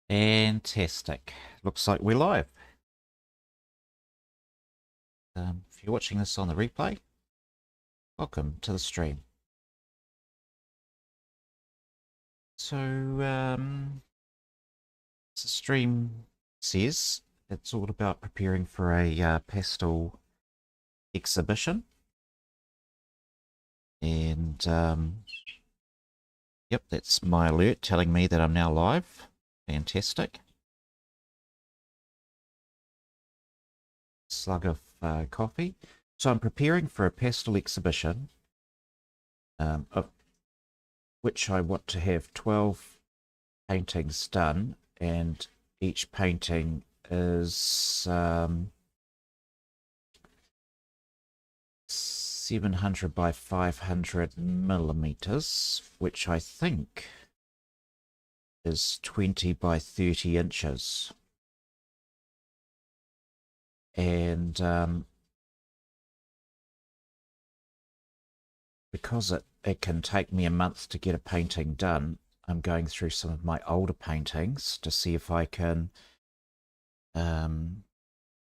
Fantastic. Looks like we're live. If you're watching this on the replay, welcome to the stream. So, as the stream says, it's all about preparing for a pastel exhibition. And, yep, that's my alert telling me that I'm now live. Fantastic. Slug of coffee. So I'm preparing for a pastel exhibition, of which I want to have 12 paintings done, and each painting is 700 by 500 millimeters, which I think is 20 by 30 inches. And because it can take me a month to get a painting done, I'm going through some of my older paintings to see if I can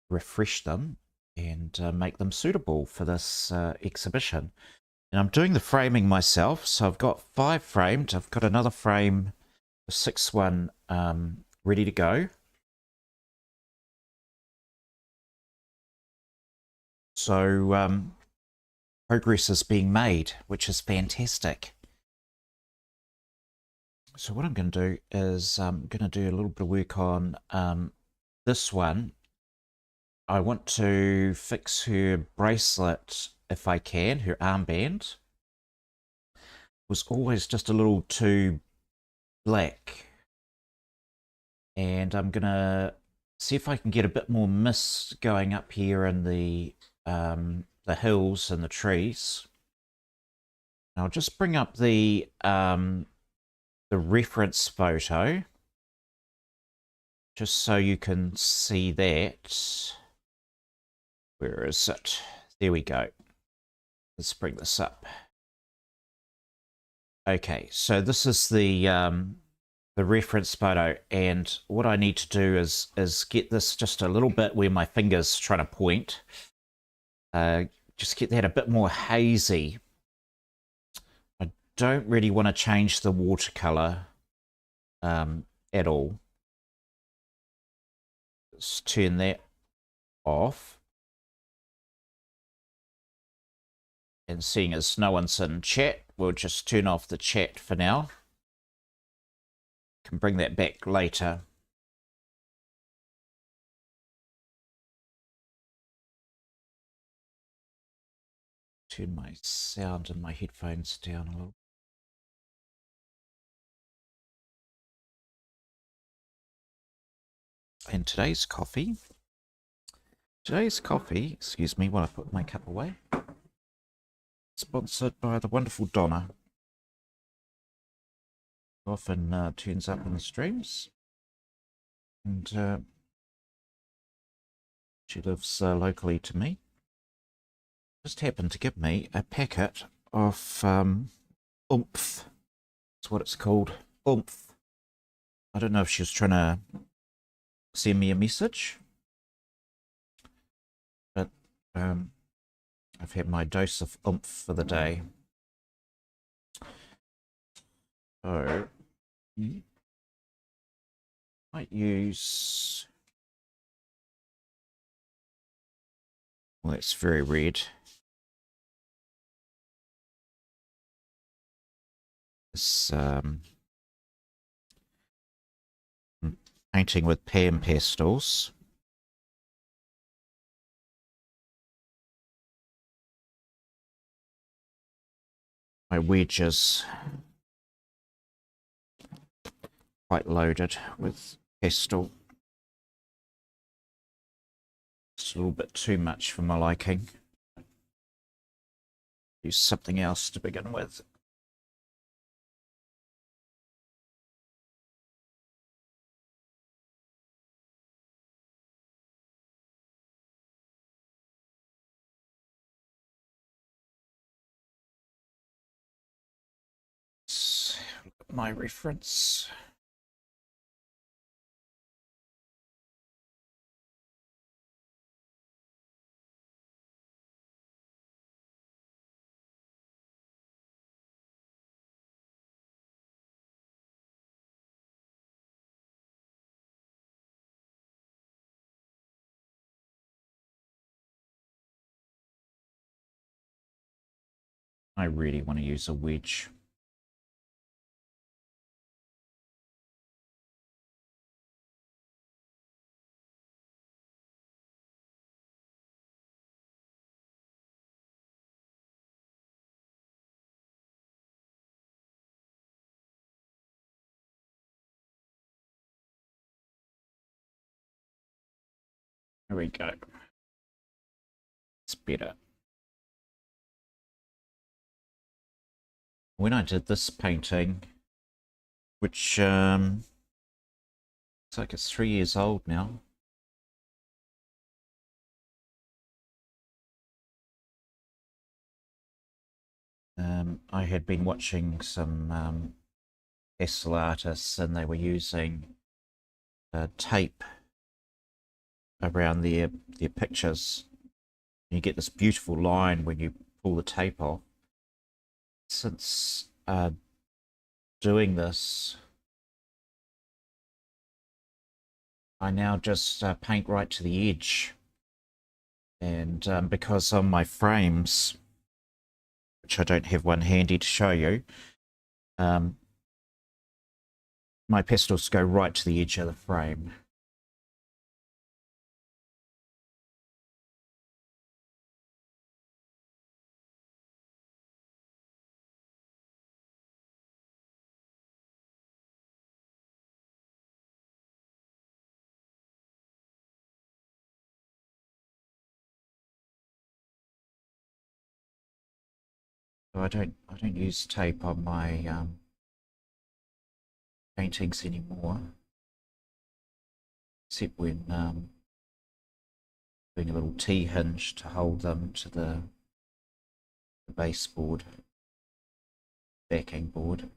refresh them and make them suitable for this exhibition. And I'm doing the framing myself, so I've got 5 framed. I've got another frame, the 6th one, ready to go. So progress is being made, which is fantastic. So what I'm going to do is I'm going to do a little bit of work on this one. I want to fix her bracelet if I can, her armband. Was always just a little too black. And I'm going to see if I can get a bit more mist going up here in the hills and the trees. I'll just bring up the reference photo just so you can see that. Where is it? There we go. Let's bring this up. Okay, so this is the reference photo, and what I need to do is get this just a little bit where my finger's trying to point. Just get that a bit more hazy. I don't really want to change the watercolor at all. Let's turn that off. And seeing as no one's in chat, we'll just turn off the chat for now. Can bring that back later. Turn my sound and my headphones down a little. And today's coffee, excuse me while I put my cup away, sponsored by the wonderful Donna. Often turns up in the streams, and she lives locally to me. Just happened to give me a packet of oomph. That's what it's called, oomph. I don't know if she was trying to send me a message, but I've had my dose of oomph for the day. So might use, well, it's very red. This painting with pan pastels. My wedges quite loaded with pastel. It's a little bit too much for my liking. Use something else to begin with. Let's look at my reference. I really want to use a wedge. There we go. It's better. When I did this painting, which looks like it's 3 years old now. I had been watching some Pastel artists, and they were using tape around their pictures. You get this beautiful line when you pull the tape off. Since doing this, I now just paint right to the edge. And because on my frames, which I don't have one handy to show you, my pastels go right to the edge of the frame. So I don't use tape on my paintings anymore, except when doing a little T-hinge to hold them to the baseboard, backing board.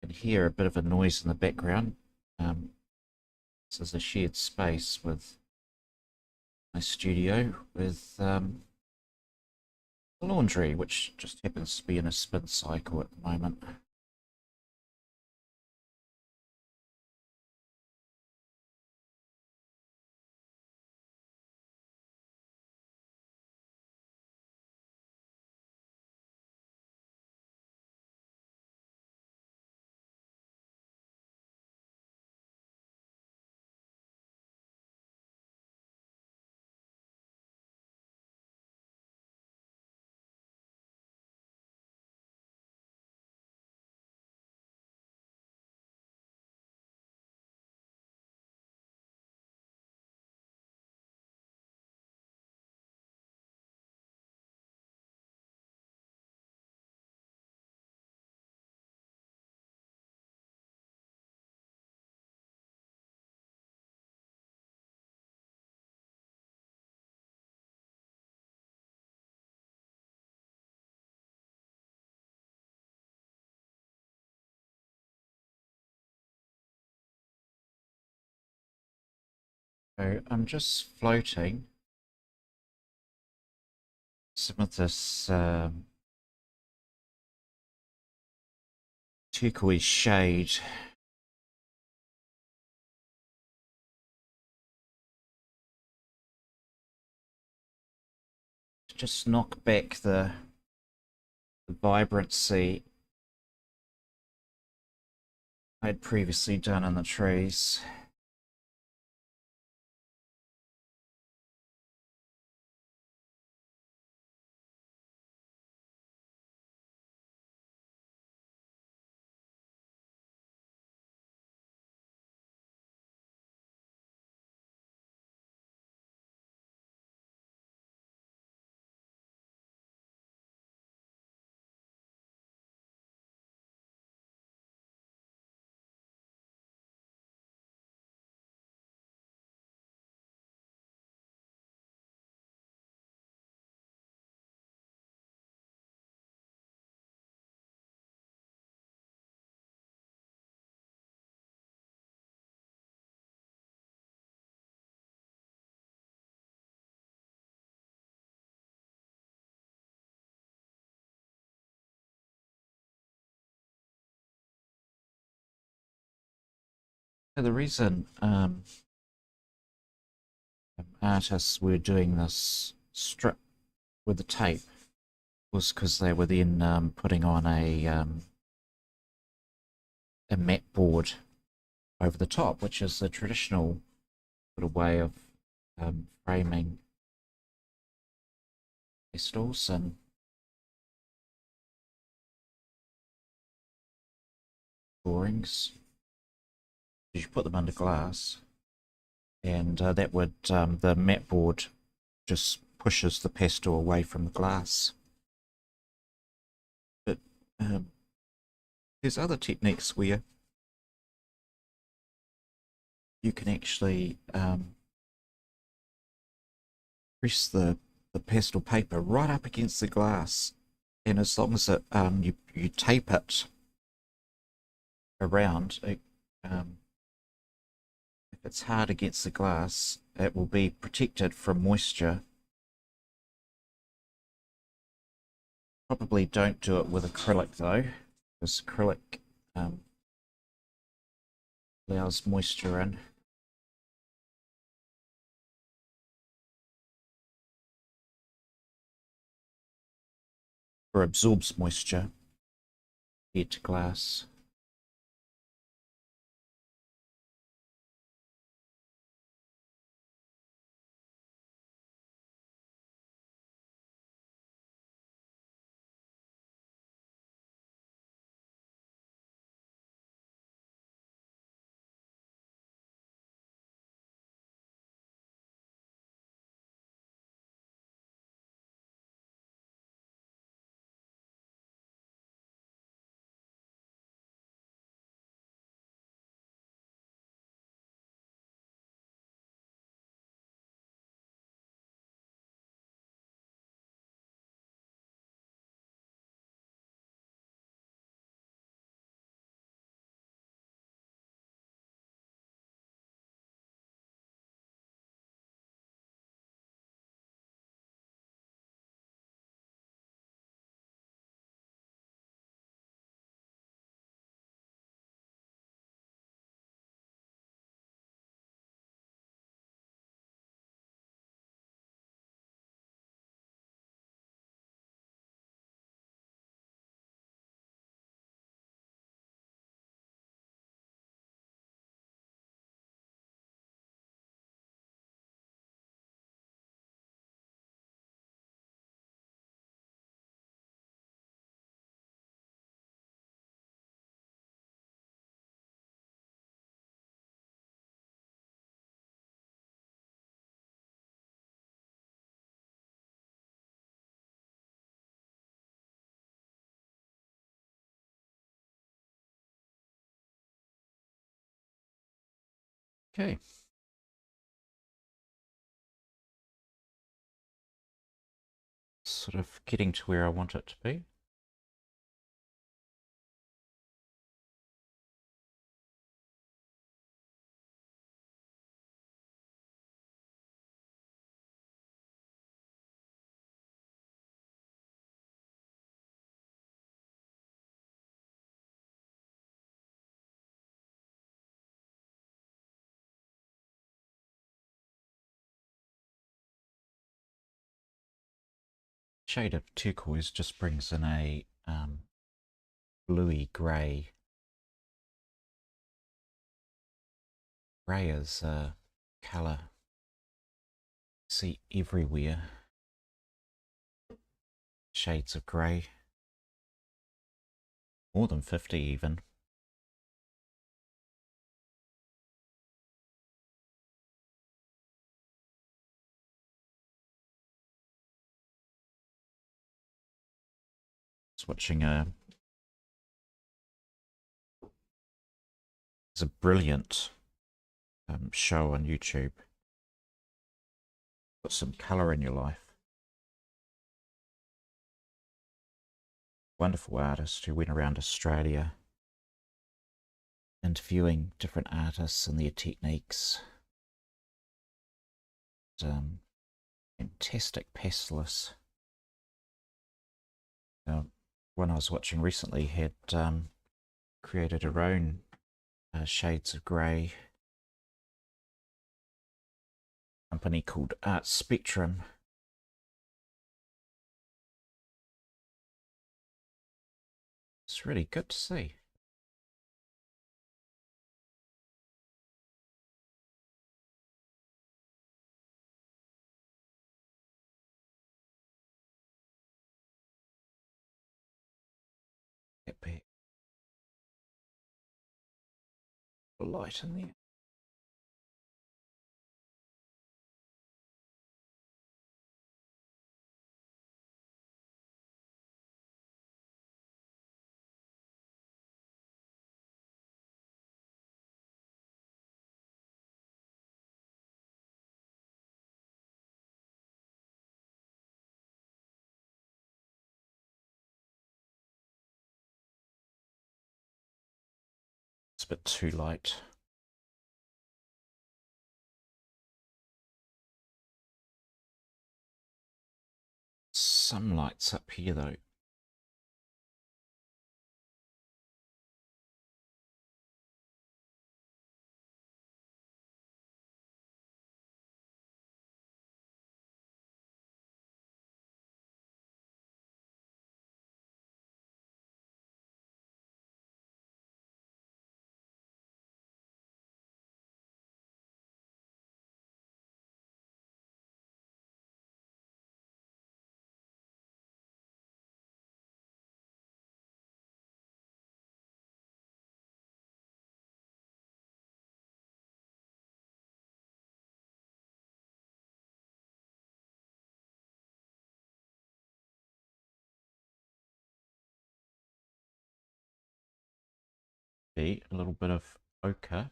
You can hear a bit of a noise in the background. This is a shared space with my studio with the laundry, which just happens to be in a spin cycle at the moment. So I'm just floating some of this turquoise shade to just knock back the vibrancy I'd previously done in the trees. The reason artists were doing this strip with the tape was because they were then putting on a mat board over the top, which is the traditional sort of way of framing pastels and drawings. You put them under glass, and that would the mat board just pushes the pastel away from the glass. But there's other techniques where you can actually press the pastel paper right up against the glass, and as long as it you tape it around, if it's hard against the glass, it will be protected from moisture. Probably don't do it with acrylic though, because acrylic allows moisture in. Or absorbs moisture compared to glass. Okay. Sort of getting to where I want it to be. Shade of turquoise just brings in a bluey grey. Grey is a colour see everywhere. Shades of grey, more than 50 even. Just watching it's a brilliant show on YouTube. Put some colour in your life. Wonderful artist who went around Australia interviewing different artists and their techniques. Fantastic pastelists. One I was watching recently had created her own shades of grey. Company called Art Spectrum. It's really good to see. Get back. Light in there. It's a bit too light. Some lights up here though. Be a little bit of ochre.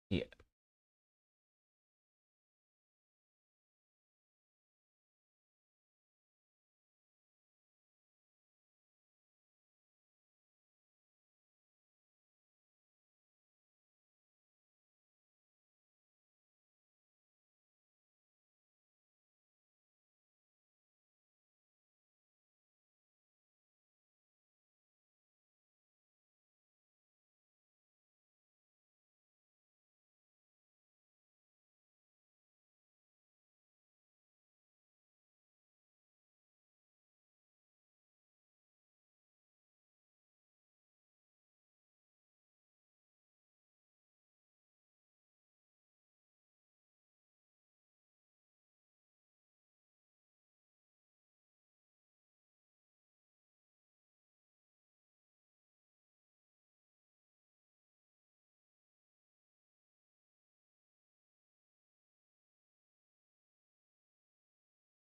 Yeah.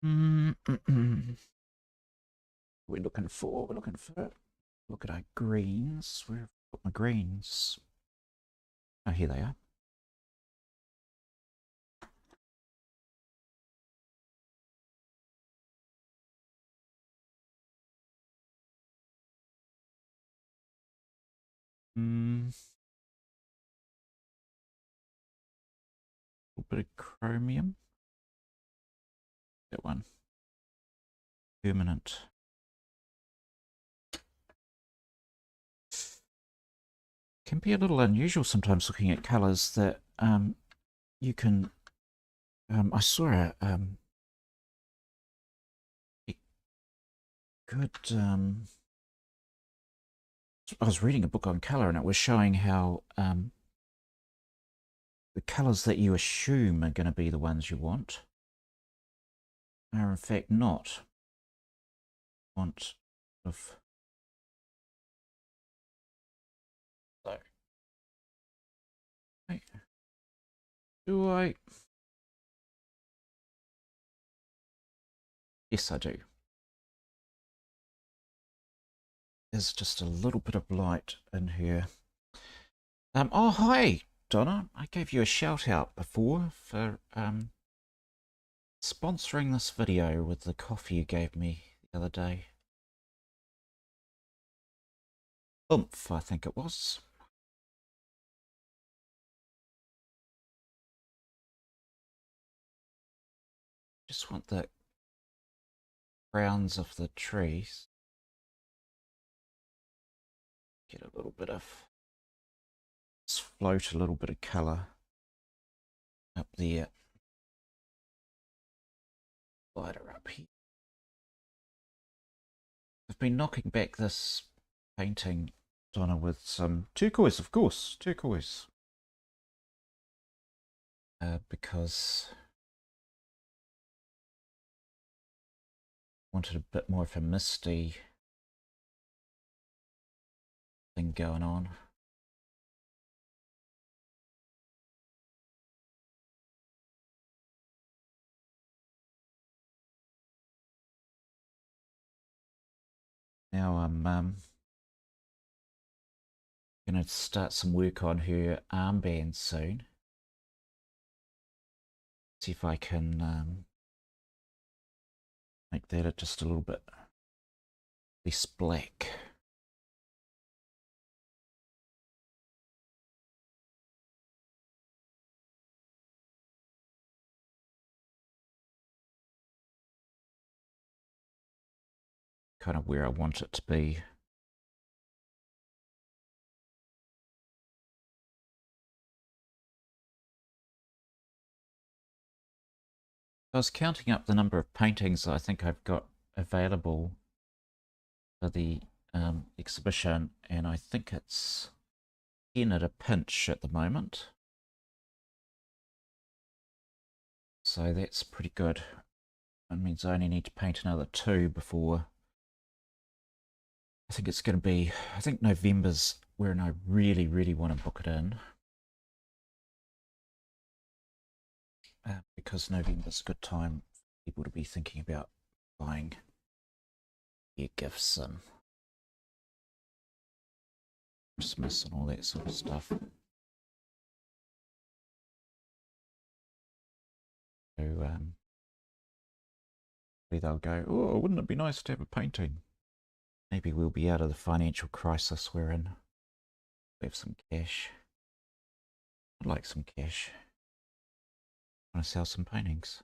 We're looking for. Look at our greens. Where have I put my greens? Oh, here they are. A little bit of chromium. That one. Permanent. Can be a little unusual sometimes looking at colours that you can. I saw a good. I was reading a book on colour and it was showing how the colours that you assume are going to be the ones you want are in fact not. Want of. So. Do I? Yes, I do. There's just a little bit of light in here. Oh, hi, Donna. I gave you a shout out before for sponsoring this video with the coffee you gave me the other day. Oomph, I think it was. Just want that browns of the trees. Get a little bit of, let's float a little bit of colour up there. Lighter up here. I've been knocking back this painting, Donna, with some turquoise, of course, turquoise. Because I wanted a bit more of a misty thing going on. Now I'm going to start some work on her armband soon. See if I can make that just a little bit less black. Kind of where I want it to be. I was counting up the number of paintings I think I've got available for the exhibition, and I think it's 10 at a pinch at the moment. So that's pretty good. That means I only need to paint another 2 before I think it's going to be, I think November's when I really, really want to book it in. Because November's a good time for people to be thinking about buying your gifts and Christmas and all that sort of stuff. So they'll go, oh, wouldn't it be nice to have a painting? Maybe we'll be out of the financial crisis we're in. We have some cash. I'd like some cash. I want to sell some paintings.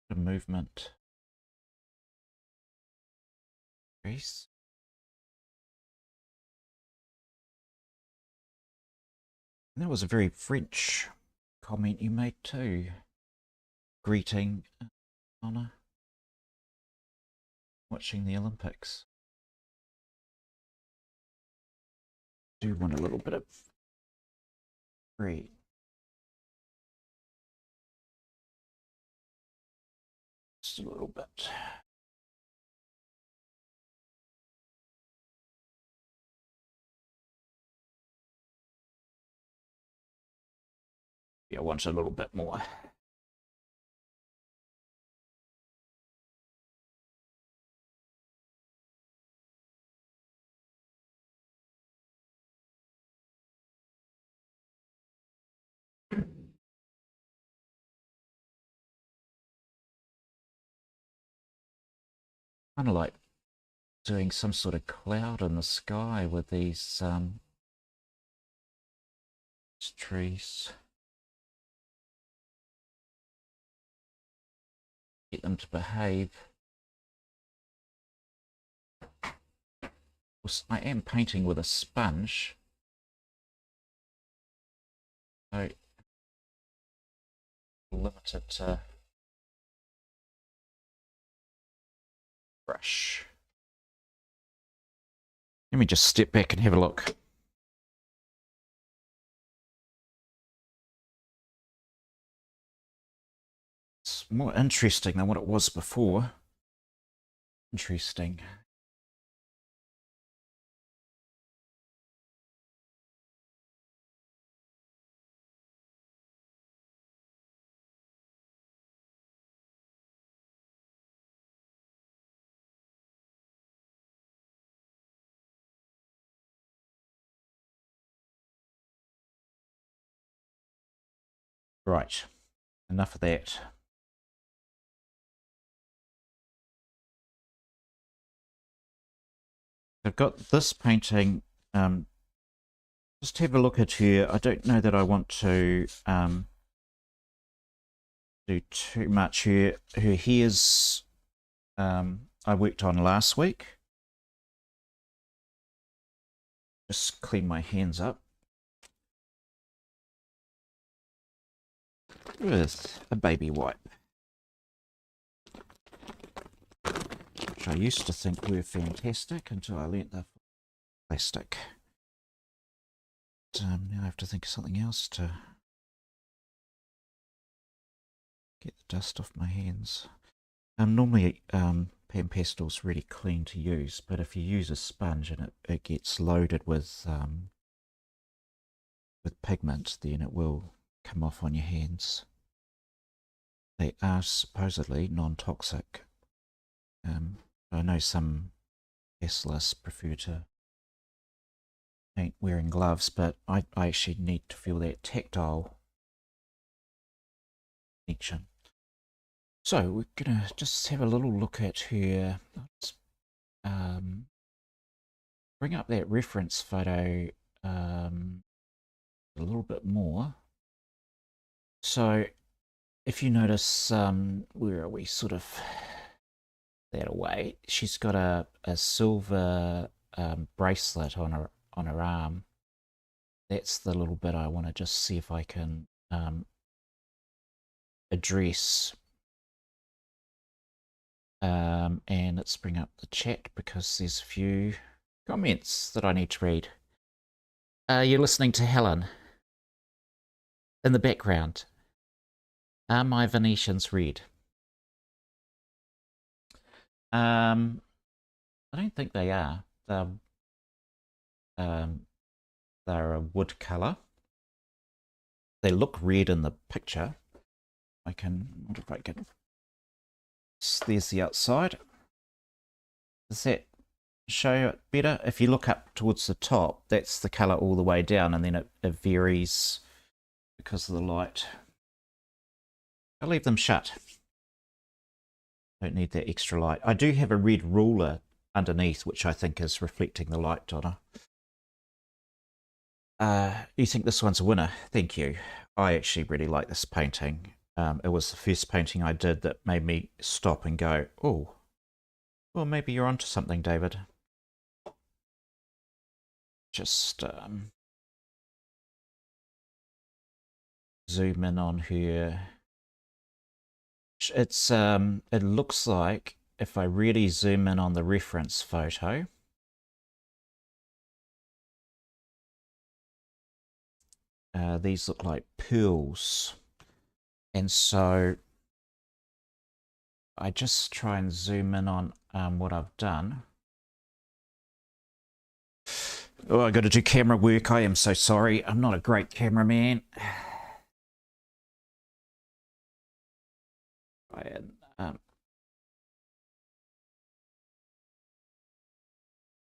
The movement. Greece. And that was a very French comment you made too. Greeting Anna. Watching the Olympics. Do want a little bit of free. Just a little bit. Yeah, I want a little bit more. Kind of like doing some sort of cloud in the sky with these trees. Get them to behave. I am painting with a sponge. So limited to brush. Let me just step back and have a look. It's more interesting than what it was before. Interesting. Right, enough of that. I've got this painting. Just have a look at her. I don't know that I want to do too much. Her hair's I worked on last week. Just clean my hands up with a baby wipe, which I used to think were fantastic until I learnt they're plastic. Now I have to think of something else to get the dust off my hands. Normally Pastel's really clean to use, but if you use a sponge and it gets loaded with pigment, then it will come off on your hands. They are supposedly non-toxic. I know some pastelists prefer to paint wearing gloves, but I actually need to feel that tactile connection. So we're gonna just have a little look at her. Let's bring up that reference photo a little bit more. So if you notice, where are we? Sort of that away. She's got a silver bracelet on her arm. That's the little bit I want to just see if I can address. And let's bring up the chat because there's a few comments that I need to read. You're listening to Helen in the background. Are my Venetians red? I don't think they are. They're a wood colour. They look red in the picture. I wonder if I can. There's the outside. Does that show it better? If you look up towards the top, that's the colour all the way down, and then it varies because of the light. I'll leave them shut. Don't need that extra light. I do have a red ruler underneath, which I think is reflecting the light, Donna. You think this one's a winner? Thank you. I actually really like this painting. It was the first painting I did that made me stop and go, oh, well, maybe you're onto something, David. Just zoom in on her. It's it looks like if I really zoom in on the reference photo, these look like pearls, and so I just try and zoom in on what I've done. Oh, I got to do camera work. I am so sorry. I'm not a great cameraman.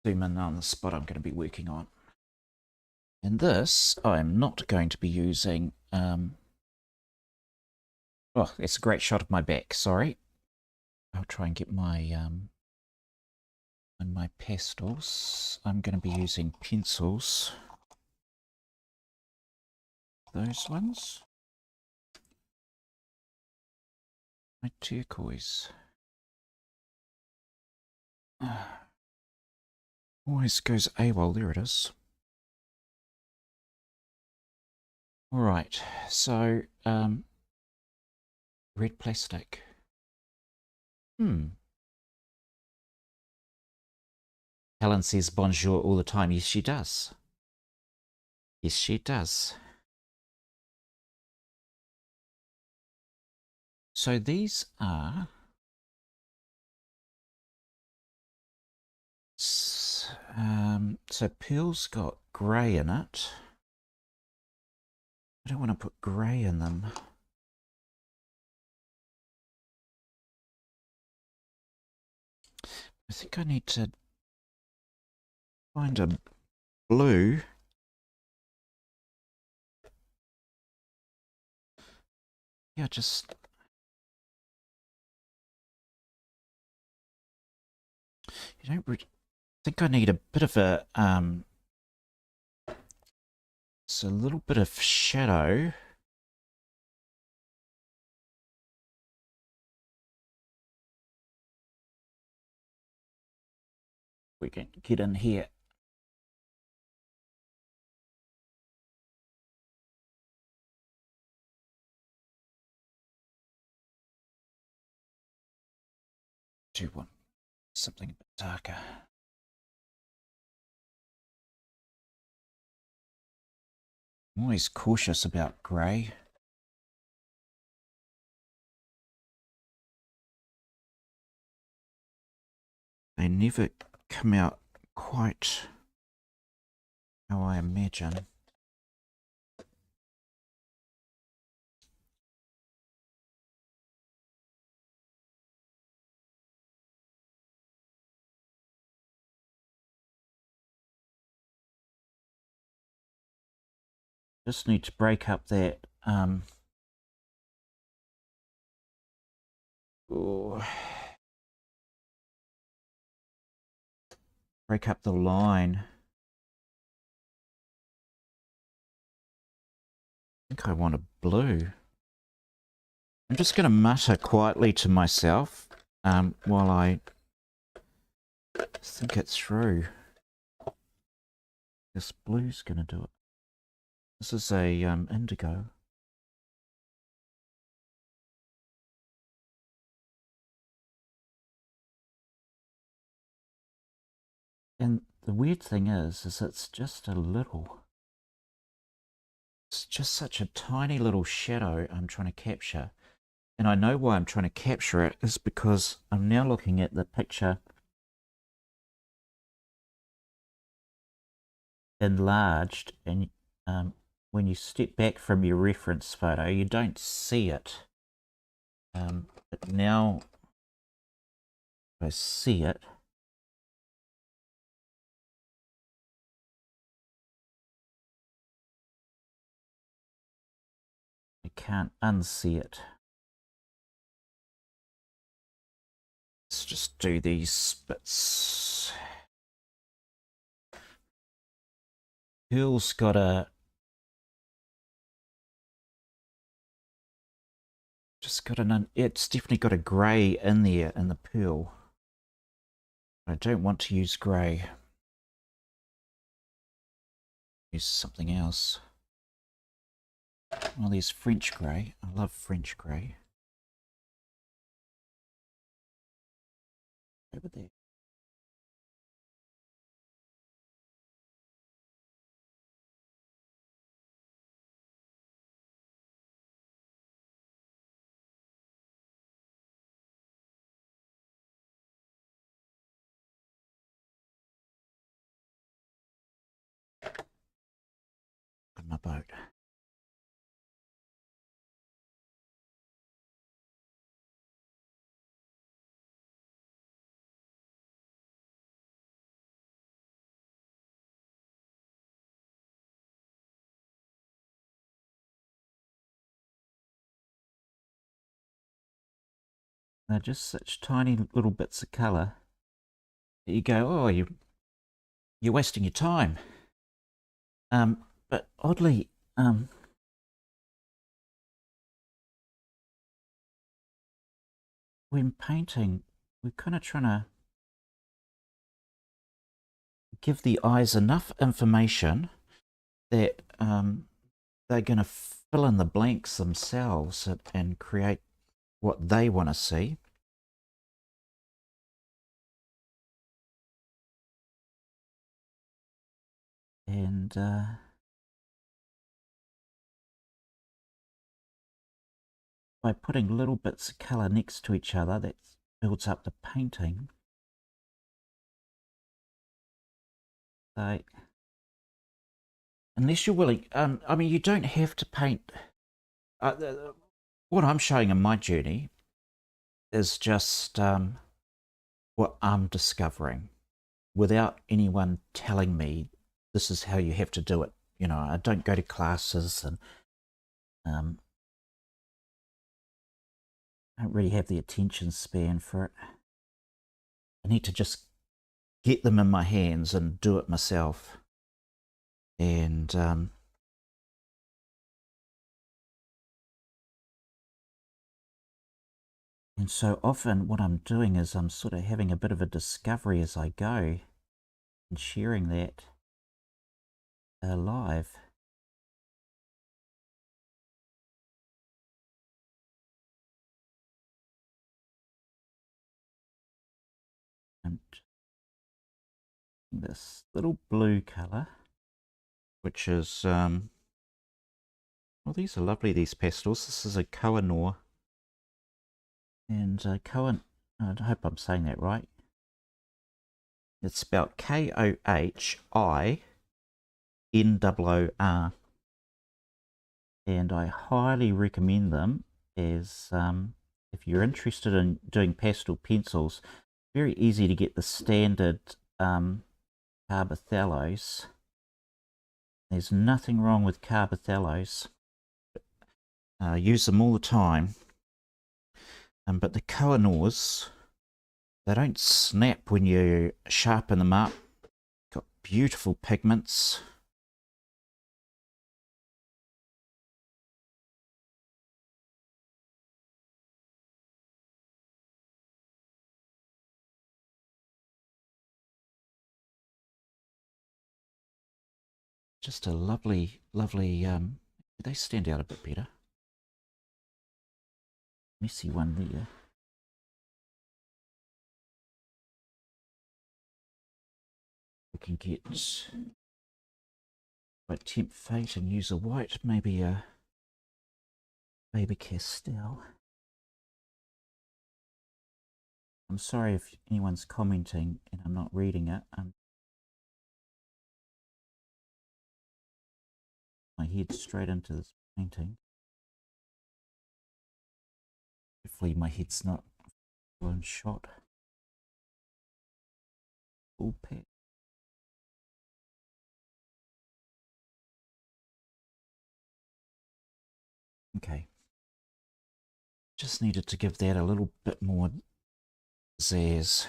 Zoom in on the spot I'm going to be working on. And this, I'm not going to be using... oh, it's a great shot of my back, sorry. I'll try and get my... and my pastels. I'm going to be using pencils. Those ones. My turquoise. Always goes AWOL, there it is. Alright, so, red plastic. Helen says bonjour all the time. Yes, she does. Yes, she does. So these are... so Pearl's got grey in it. I don't want to put grey in them. I think I need to find a blue. Yeah, just... You don't think I need a bit of a it's a little bit of shadow. We can get in here. Do want something a bit darker. I'm always cautious about grey. They never come out quite how I imagine. Just need to break up that break up the line. I think I want a blue. I'm just going to mutter quietly to myself while I think it through. This blue's going to do it. This is a indigo. And the weird thing is it's just a little. It's just such a tiny little shadow I'm trying to capture. And I know why I'm trying to capture it is because I'm now looking at the picture enlarged, and when you step back from your reference photo, you don't see it. But now I see it. I can't unsee it. Let's just do these bits. Pearl's got a it's definitely got a grey in there in the pearl. I don't want to use grey. Use something else. Well, there's French grey. I love French grey. Over there. On my boat. They're just such tiny little bits of colour that you go, oh, you're wasting your time. But oddly, when painting, we're kind of trying to give the eyes enough information that they're going to fill in the blanks themselves and create what they want to see. And by putting little bits of colour next to each other, that builds up the painting. So, unless you're willing, I mean, you don't have to paint. What I'm showing in my journey is just what I'm discovering without anyone telling me this is how you have to do it. You know, I don't go to classes, and I don't really have the attention span for it. I need to just get them in my hands and do it myself. And so often what I'm doing is I'm sort of having a bit of a discovery as I go and sharing that live. And this little blue color, which is, well, these are lovely, these pastels. This is a Koh-i-Noor. And I hope I'm saying that right. It's spelled Kohinnoor. And I highly recommend them as if you're interested in doing pastel pencils. Very easy to get the standard carbothellos. There's nothing wrong with carbothellos. Use them all the time. But the Koh-i-Noors, they don't snap when you sharpen them up. Got beautiful pigments. Just a lovely, lovely, they stand out a bit better. Messy one there. We can get by tempt fate and use a white, maybe a baby Pastel. I'm sorry if anyone's commenting and I'm not reading it. My head straight into this painting. Hopefully my head's not one shot. Full pack. Okay. Just needed to give that a little bit more zazz.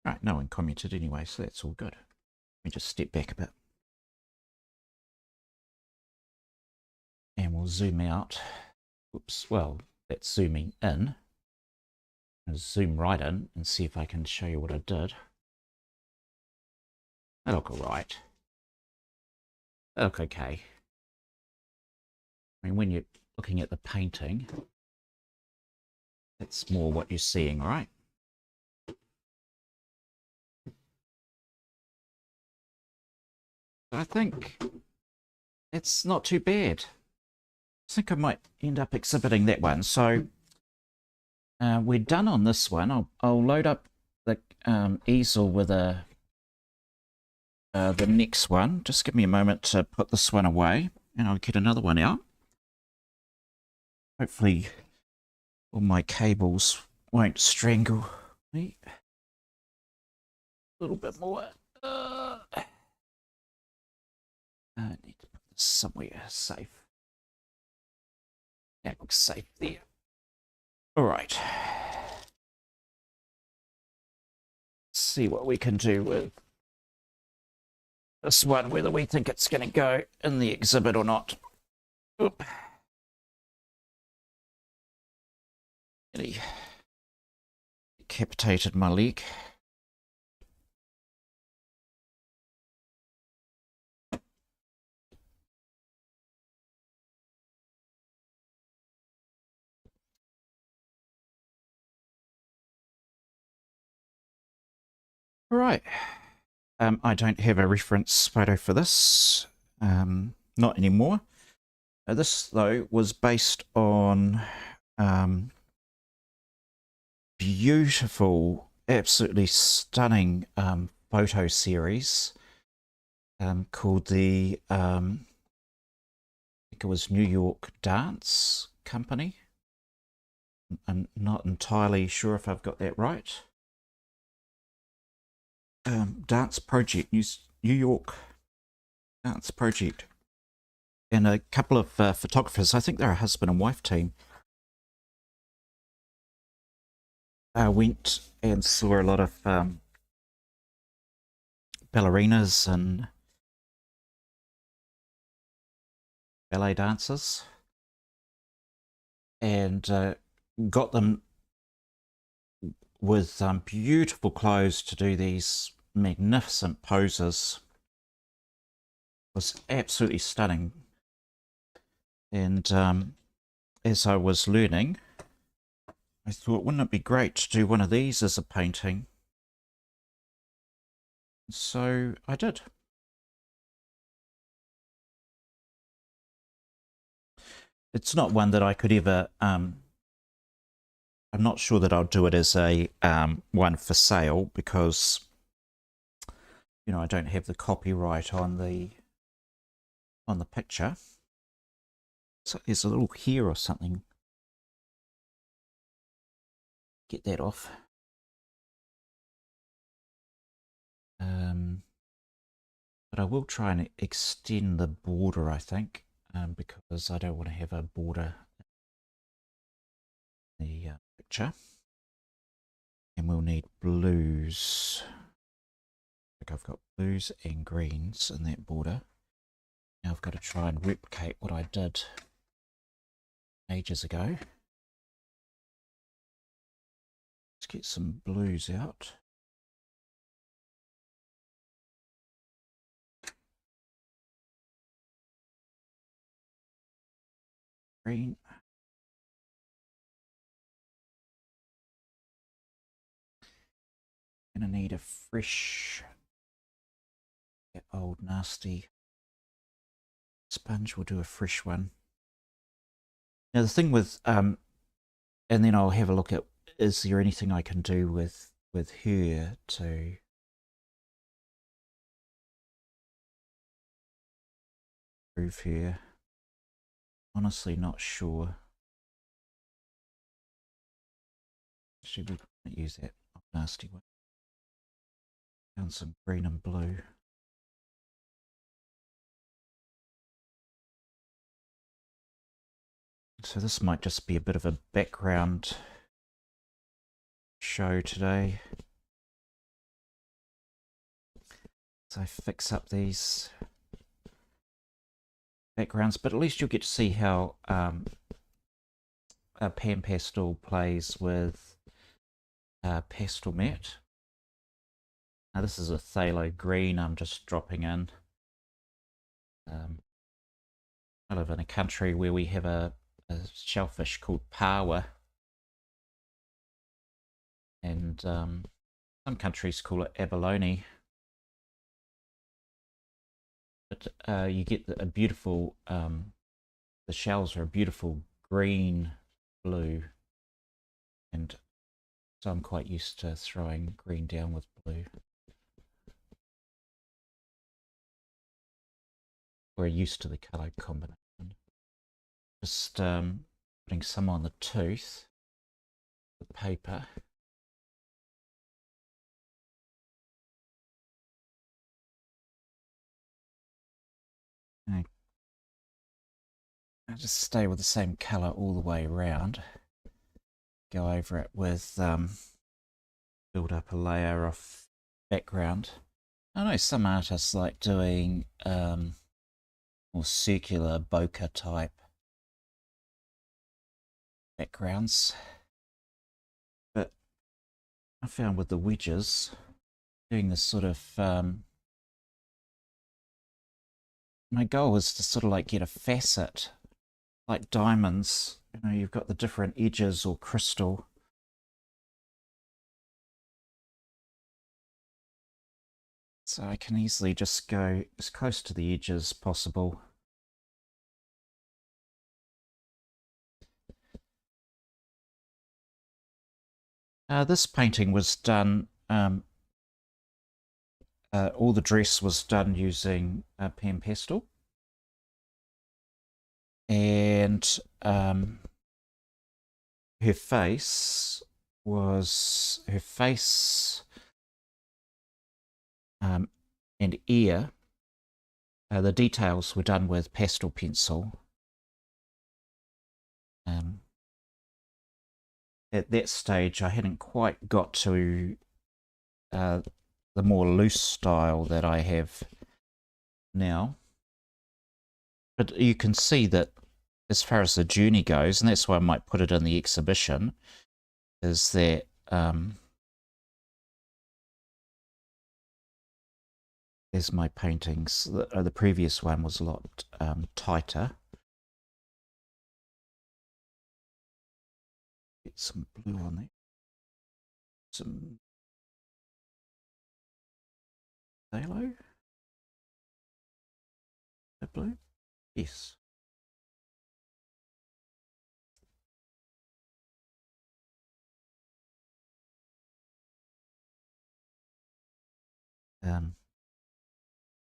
Right, no one commented anyway, so that's all good. Let me just step back a bit. And we'll zoom out. Oops, well, that's zooming in. I'll zoom right in and see if I can show you what I did. That look alright. That look okay. I mean, when you're looking at the painting, that's more what you're seeing, right? I think it's not too bad. I think I might end up exhibiting that one. So we're done on this one. I'll load up the easel with the next one. Just give me a moment to put this one away and I'll get another one out. Hopefully all my cables won't strangle me. A little bit more. I need to put this somewhere safe. That looks safe there. All right. Let's see what we can do with this one, whether we think it's going to go in the exhibit or not. Oop. Nearly decapitated my leg. All right. I don't have a reference photo for this. Not anymore. This, though, was based on beautiful, absolutely stunning photo series called the, I think it was New York Dance Company. I'm not entirely sure if I've got that right. Dance Project, New York Dance Project. And a couple of photographers, I think they're a husband and wife team. I went and saw a lot of ballerinas and ballet dancers, and got them with beautiful clothes to do these magnificent poses. It was absolutely stunning. And as I was learning, I thought, wouldn't it be great to do one of these as a painting? So I did. It's not one that I could ever. I'm not sure that I'll do it as a one for sale because I don't have the copyright on the picture. So there's a little hair or something. Get that off. But I will try and extend the border, I think, because I don't want to have a border in the picture. And we'll need blues. I think I've got blues and greens in that border. Now I've got to try and replicate what I did ages ago. Let's get some blues out. Green. Gonna need a fresh, old nasty sponge. We'll do a fresh one. Now the thing with and then I'll have a look at, is there anything I can do with her to improve her? Honestly, not sure. Actually, we can't use that nasty one. Found some green and blue. So this might just be a bit of a background show today. So I fix up these backgrounds, but at least you'll get to see how Pan Pastel plays with Pastel Matte. Now this is a phthalo green I'm just dropping in. I live in a country where we have a shellfish called pawa, and some countries call it abalone. But you get a beautiful, the shells are a beautiful green blue, and so I'm quite used to throwing green down with blue. We're used to the colour combination. Just putting some on the tooth, the paper. I just stay with the same colour all the way around. Go over it with, build up a layer of background. I know some artists like doing more circular bokeh type backgrounds, but I found with the wedges, doing this sort of my goal is to sort of like get a facet like diamonds. You've got the different edges or crystal. So I can easily just go as close to the edge as possible. This painting was done, all the dress was done using Pan Pastel. And her face and ear, the details were done with pastel pencil. at that stage I hadn't quite got to the more loose style that I have now. But you can see that as far as the journey goes, and that's why I might put it in the exhibition, is that there's my paintings. The previous one was a lot tighter. Get some blue on there. Some halo. The blue? Yes.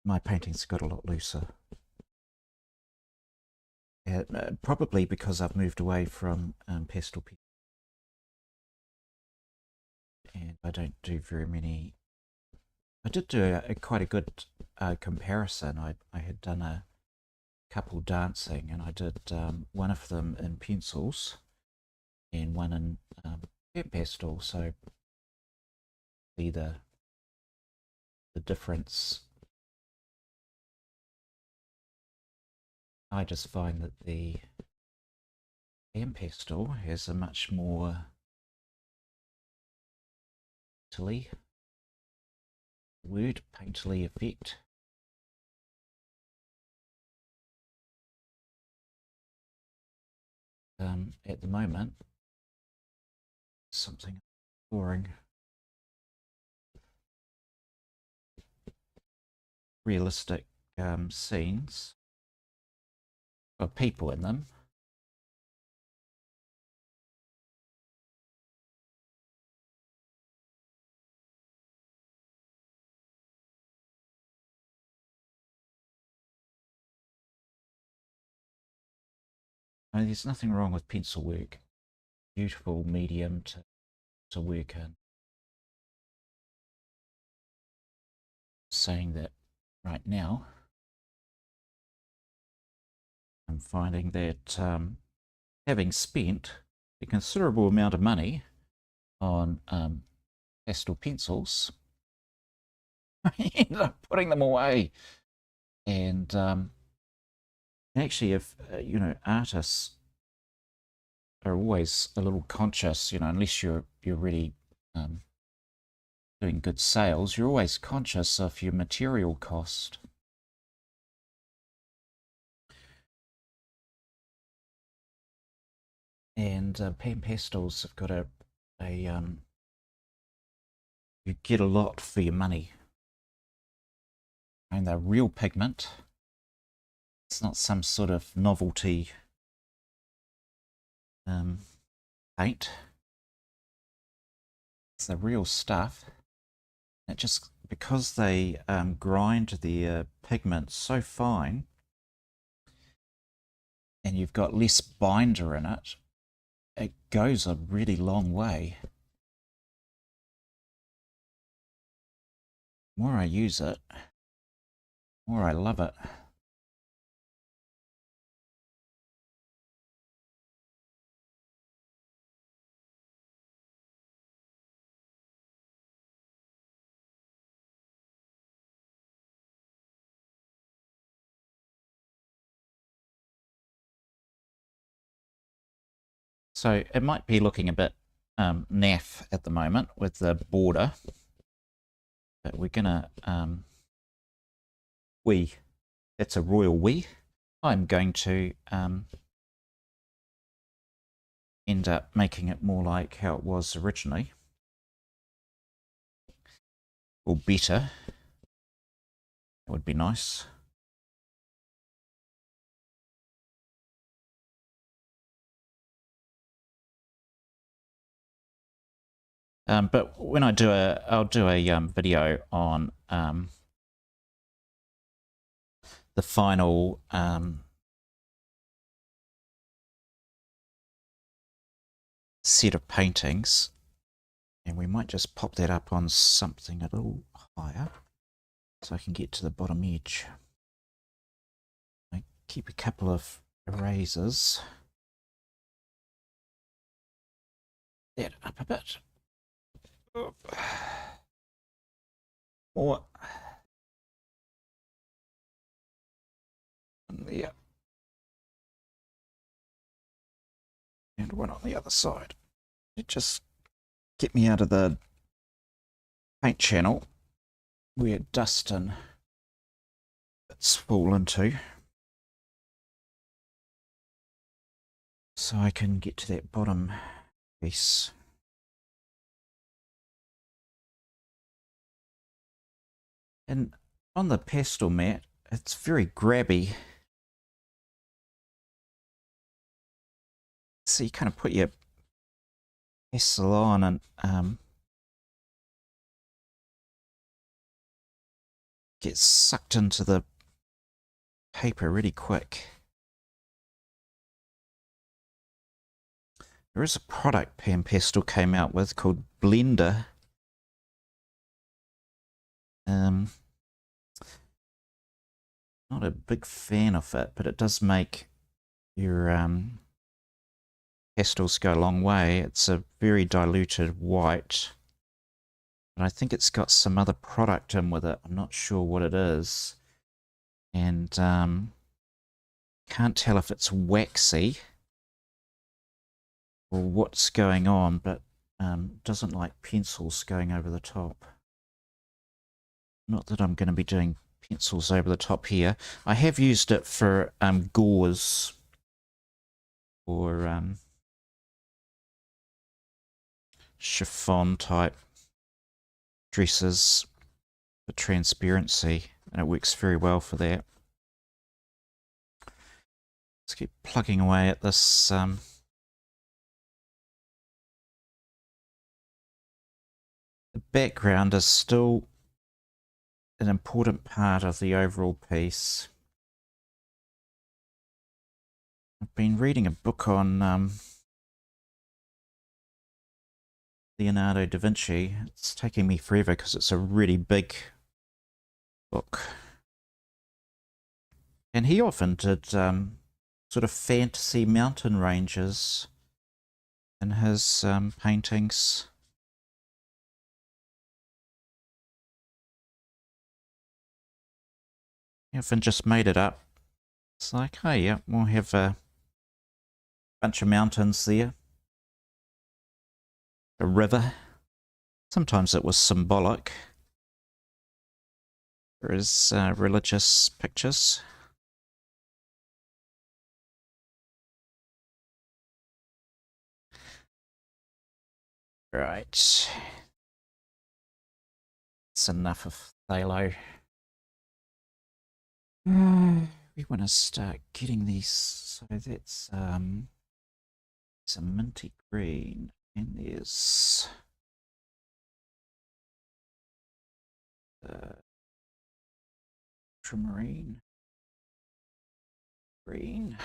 My paintings got a lot looser. Probably because I've moved away from pastel paper. And I don't do very many. I did do quite a good comparison. I had done a couple dancing, and I did one of them in pencils and one in pastel. So see the difference. I just find that the pastel has a much more painterly effect. At the moment, something boring. Realistic scenes of people in them. I mean, there's nothing wrong with pencil work. Beautiful medium to work in. Saying that right now, I'm finding that having spent a considerable amount of money on pastel pencils, I ended up putting them away. And actually, if artists are always a little conscious, unless you're really doing good sales, you're always conscious of your material cost. And pan pastels have got you get a lot for your money. And they're real pigment. It's not some sort of novelty paint. It's the real stuff. It just, because they grind the pigment so fine, and you've got less binder in it, it goes a really long way. The more I use it, the more I love it. So it might be looking a bit naff at the moment with the border, but we're gonna that's a royal we. I'm going to end up making it more like how it was originally, or better. That would be nice. But when I'll do a video on the final set of paintings, and we might just pop that up on something a little higher so I can get to the bottom edge. I keep a couple of erasers. that up a bit. More. There. And one on the other side. It just get me out of the paint channel where dust and bits fall into, so I can get to that bottom piece. And on the pastel mat, it's very grabby. So you kind of put your pastel on and get sucked into the paper really quick. There is a product Pan Pastel came out with called Blender. Not a big fan of it, but it does make your pastels go a long way. It's a very diluted white, and I think it's got some other product in with it. I'm not sure what it is, and can't tell if it's waxy or what's going on, but doesn't like pencils going over the top. Not that I'm going to be doing pencils over the top here. I have used it for gauze or chiffon type dresses for transparency, and it works very well for that. Let's keep plugging away at this the background is still an important part of the overall piece. I've been reading a book on Leonardo da Vinci. It's taking me forever because it's a really big book. And he often did sort of fantasy mountain ranges in his paintings. He often just made it up. It's like, oh yeah, we'll have a bunch of mountains there. A river. Sometimes it was symbolic. There is religious pictures. Right. It's enough of phthalo. We want to start getting these. So that's it's a minty green, and there's ultramarine green.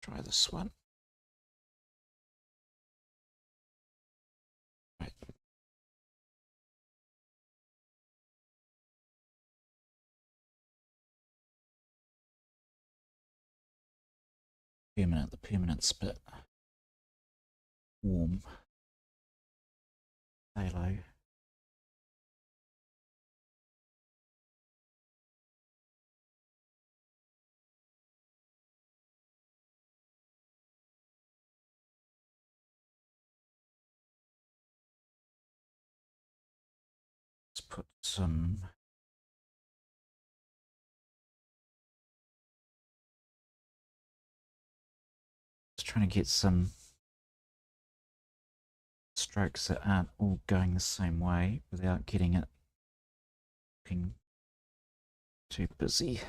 Try this one. Right. Permanent, the permanent's a bit warm. Halo. Let's put some trying to get some strokes that aren't all going the same way without getting it looking too busy.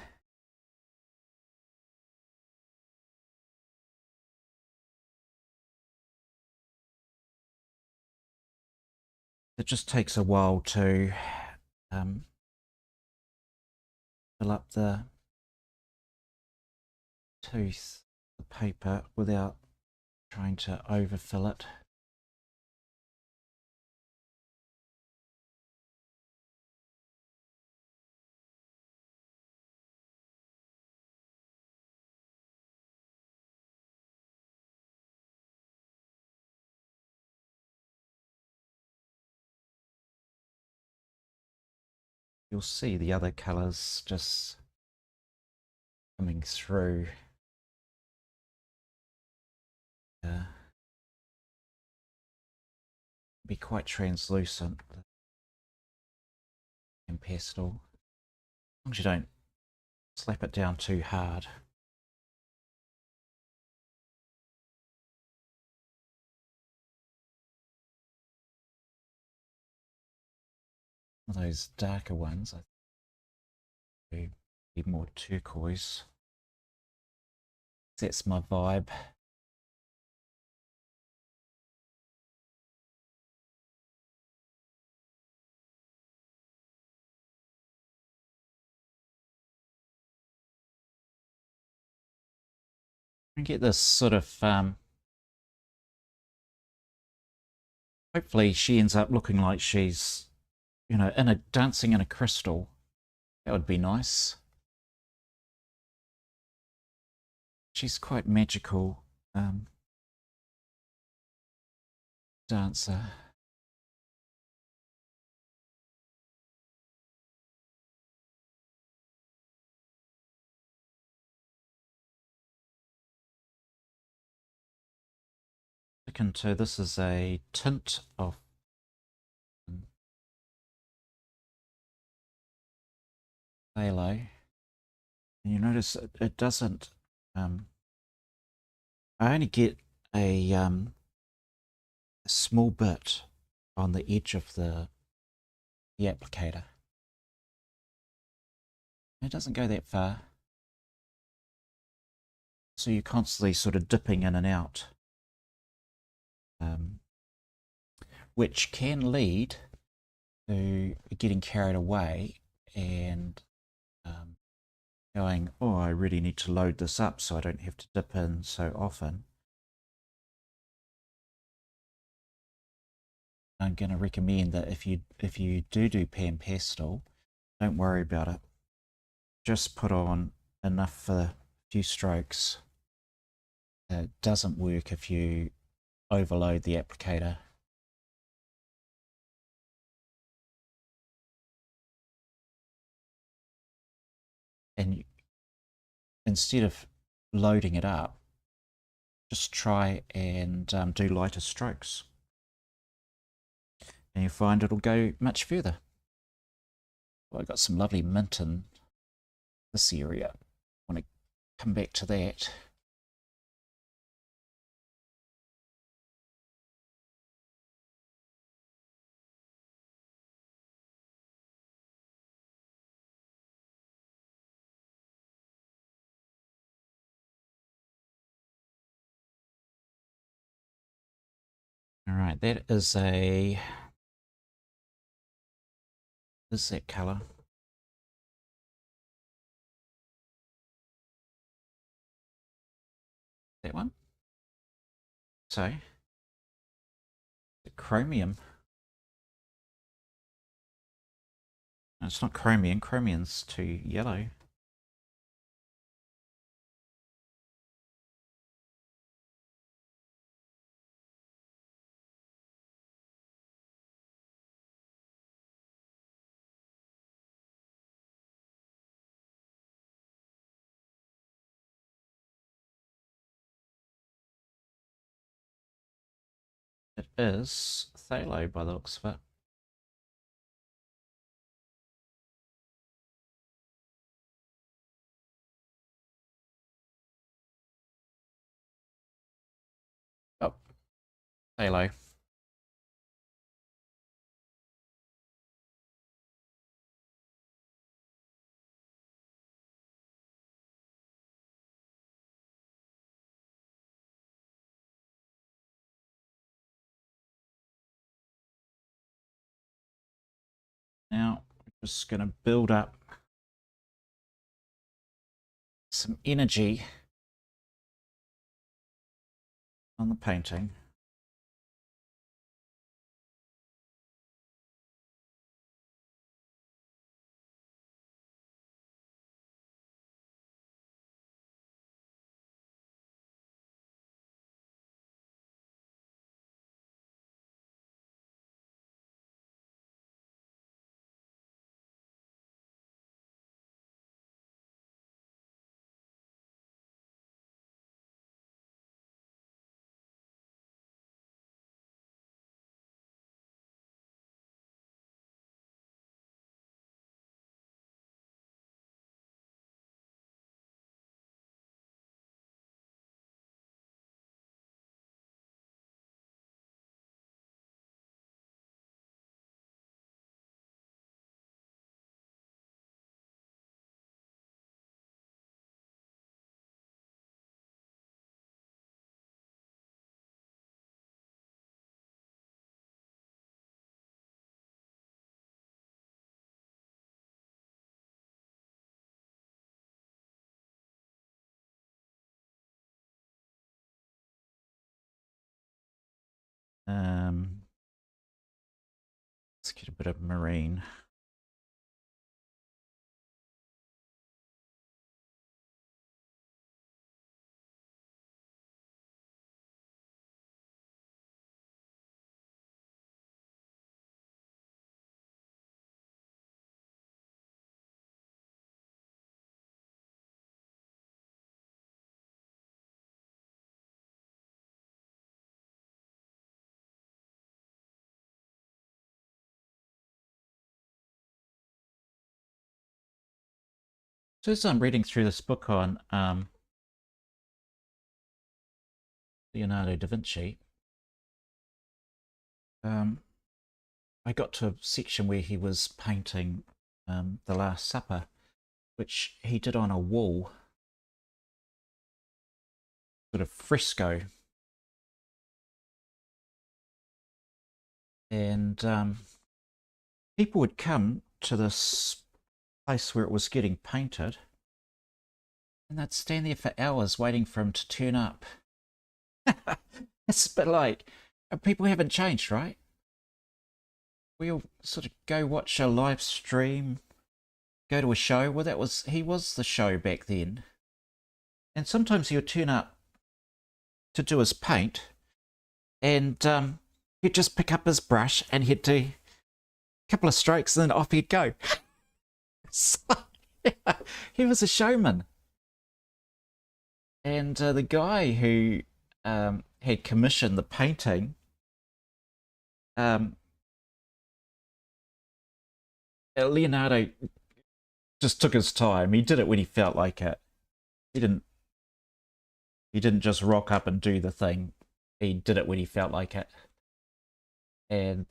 It just takes a while to fill up the tooth, the paper, without trying to overfill it. you'll see the other colours just coming through. Be quite translucent and pastel. As long as you don't slap it down too hard. Those darker ones, I think, be more turquoise. That's my vibe. And get this sort of hopefully she ends up looking like she's, you know, dancing in a crystal. That would be nice. She's quite magical dancer. Into this is a tint of phthalo. And you notice it doesn't. I only get a small bit on the edge of the applicator. It doesn't go that far. So you're constantly sort of dipping in and out, which can lead to getting carried away and going, oh, I really need to load this up so I don't have to dip in so often. I'm going to recommend that if you do pan pastel, don't worry about it. Just put on enough for a few strokes. It doesn't work if you overload the applicator. And instead of loading it up, just try and do lighter strokes. And you find it'll go much further. Well, I've got some lovely mint in this area. I want to come back to that. All right, that is a... Is that colour? That one? So, the chromium. No, it's not chromium. Chromium's too yellow. It is phthalo by the looks of it. Oh, phthalo. Now, we're just going to build up some energy on the painting. Let's get a bit of marine. So as I'm reading through this book on Leonardo da Vinci, I got to a section where he was painting The Last Supper, which he did on a wall, sort of fresco. And people would come to this place where it was getting painted, and they'd stand there for hours waiting for him to turn up. It's a bit like people haven't changed, right? We all sort of go watch a live stream, go to a show. Well, he was the show back then. And sometimes he would turn up to do his paint, and he'd just pick up his brush and he'd do a couple of strokes, and then off he'd go. So, yeah, he was a showman. And the guy who had commissioned the painting, Leonardo just took his time. He did it when he felt like it. He didn't just rock up and do the thing. He did it when he felt like it. And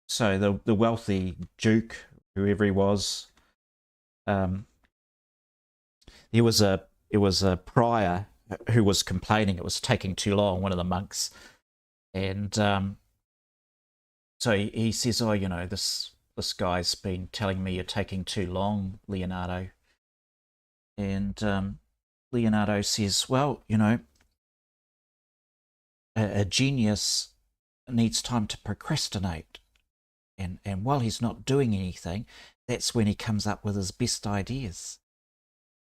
so the wealthy duke, whoever he was, it was a prior who was complaining it was taking too long, one of the monks. And so he says, oh, you know, this guy's been telling me you're taking too long, Leonardo. And Leonardo says, well, you know, a genius needs time to procrastinate. And while he's not doing anything, that's when he comes up with his best ideas.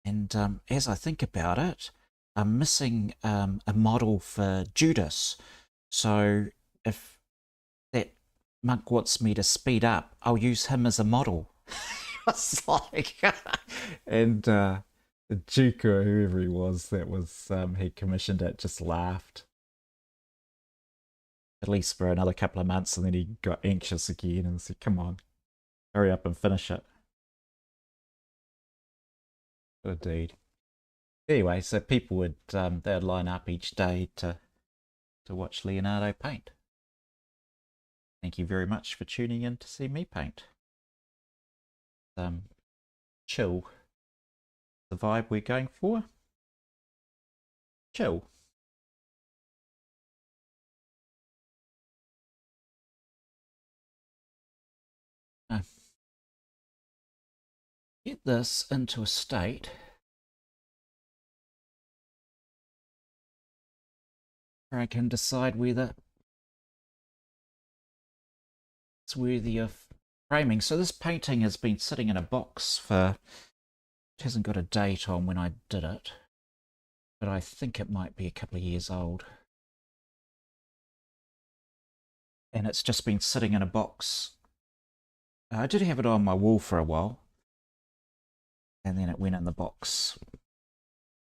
And as I think about it, I'm missing a model for Judas. So if that monk wants me to speed up, I'll use him as a model. It's like, and the Duke or whoever he was that was he commissioned it just laughed. At least for another couple of months, and then he got anxious again and said, "Come on, hurry up and finish it." What a dude. Anyway, so people would they'd line up each day to watch Leonardo paint. Thank you very much for tuning in to see me paint. Chill. The vibe we're going for. Chill. Get this into a state where I can decide whether it's worthy of framing. So this painting has been sitting in a box for, it hasn't got a date on when I did it, but I think it might be a couple of years old. And it's just been sitting in a box. I did have it on my wall for a while, and then it went in the box.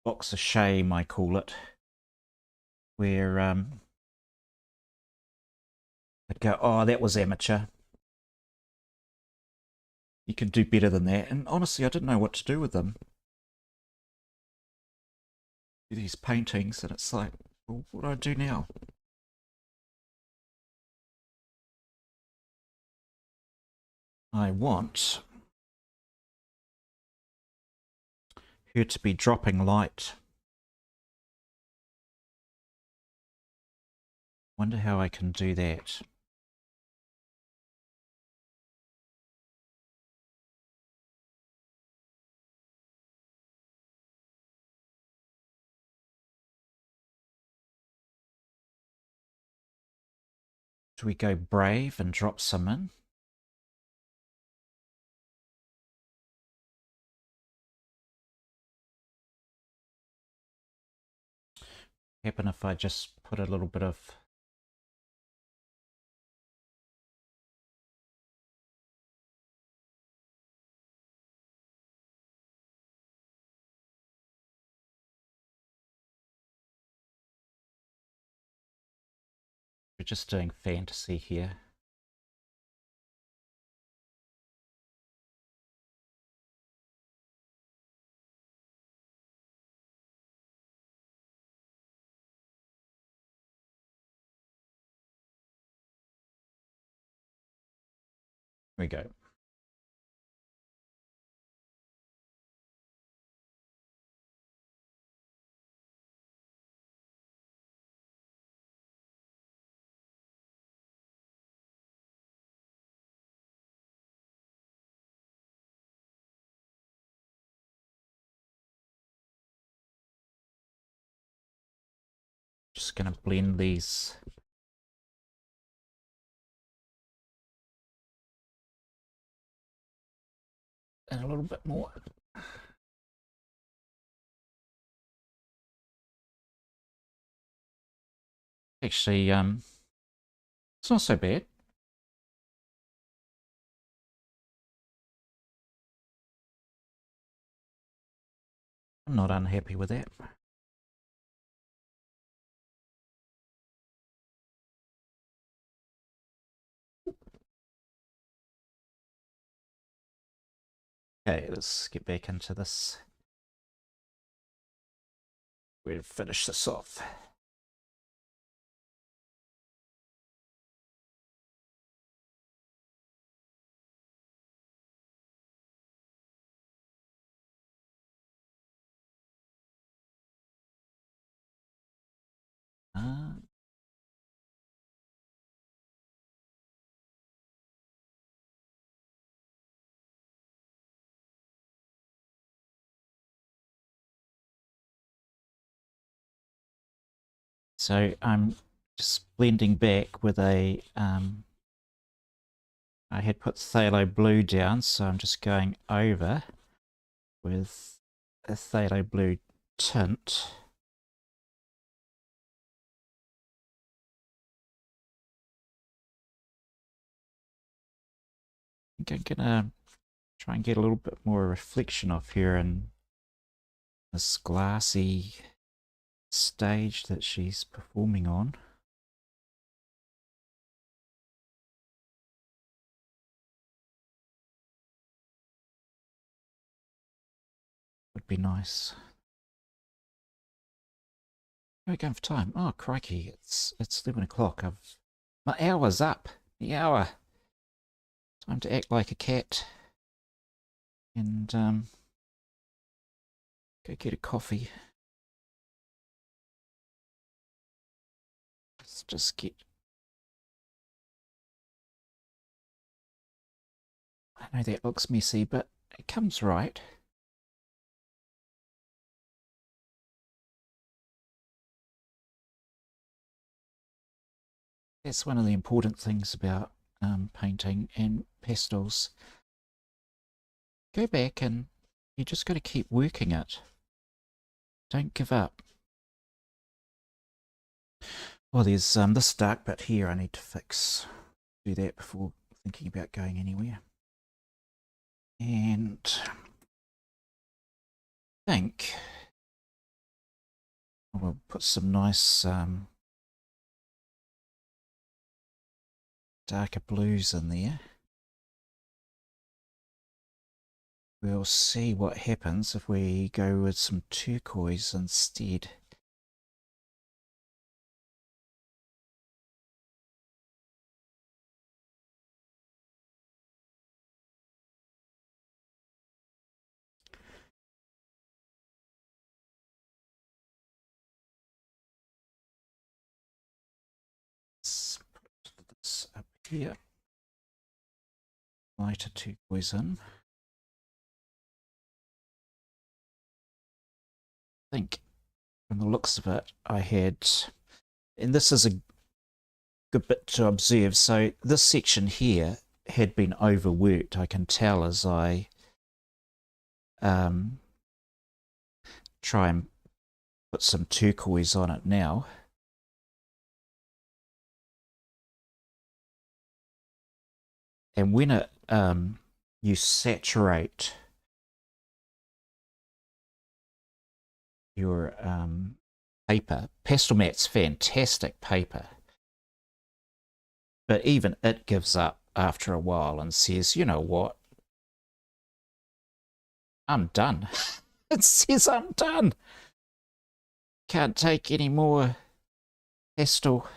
Box of shame, I call it, where I'd go, oh, that was amateur. You could do better than that. And honestly, I didn't know what to do with them. These paintings, and it's like, well, what do I do now? I want her to be dropping light. Wonder how I can do that. Do we go brave and drop some in? Happen if I just put a little bit of we're just doing fantasy here. Here we go. Just going to blend these in a little bit more. Actually, it's not so bad. I'm not unhappy with that. Okay, let's get back into this. We'll finish this off. So I'm just blending back with a, I had put phthalo blue down, so I'm just going over with a phthalo blue tint. I think I'm gonna try and get a little bit more reflection off here in this glassy stage that she's performing on. Would be nice. How are we going for time? Oh crikey, it's 11 o'clock. My hour's up. The hour. Time to act like a cat and go get a coffee. Let's just get. I know that looks messy, but it comes right. That's one of the important things about painting and pastels. Go back and you just got to keep working it. Don't give up. Well, there's this dark bit here I need to fix. Do that before thinking about going anywhere. And I think we'll put some nice darker blues in there. We'll see what happens if we go with some turquoise instead. Let's put this up here. Lighter turquoise in. I think from the looks of it, I had, and this is good bit to observe. So this section here had been overworked. I can tell as I try and put some turquoise on it now. And when it you saturate your paper, Pastel Matte's fantastic paper, but even it gives up after a while and says, you know what, I'm done. It says I'm done. Can't take any more pastel.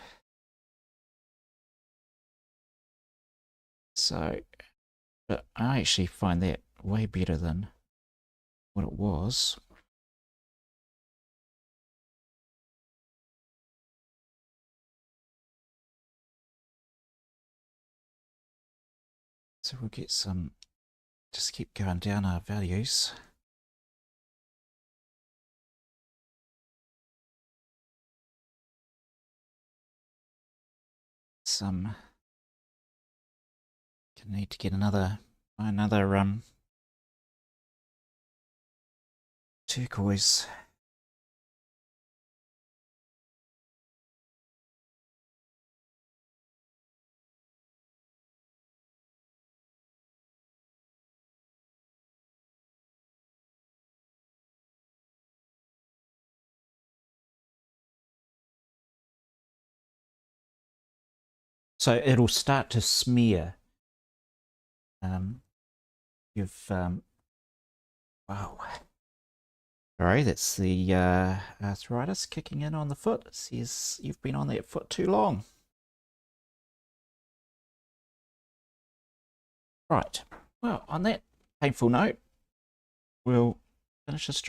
So, but I actually find that way better than what it was. So we'll get some, just keep going down our values. Some, gonna need to get another turquoise. So it'll start to smear. Wow. Sorry, that's the arthritis kicking in on the foot. It says you've been on that foot too long. Right. Well, on that painful note, we'll finish this.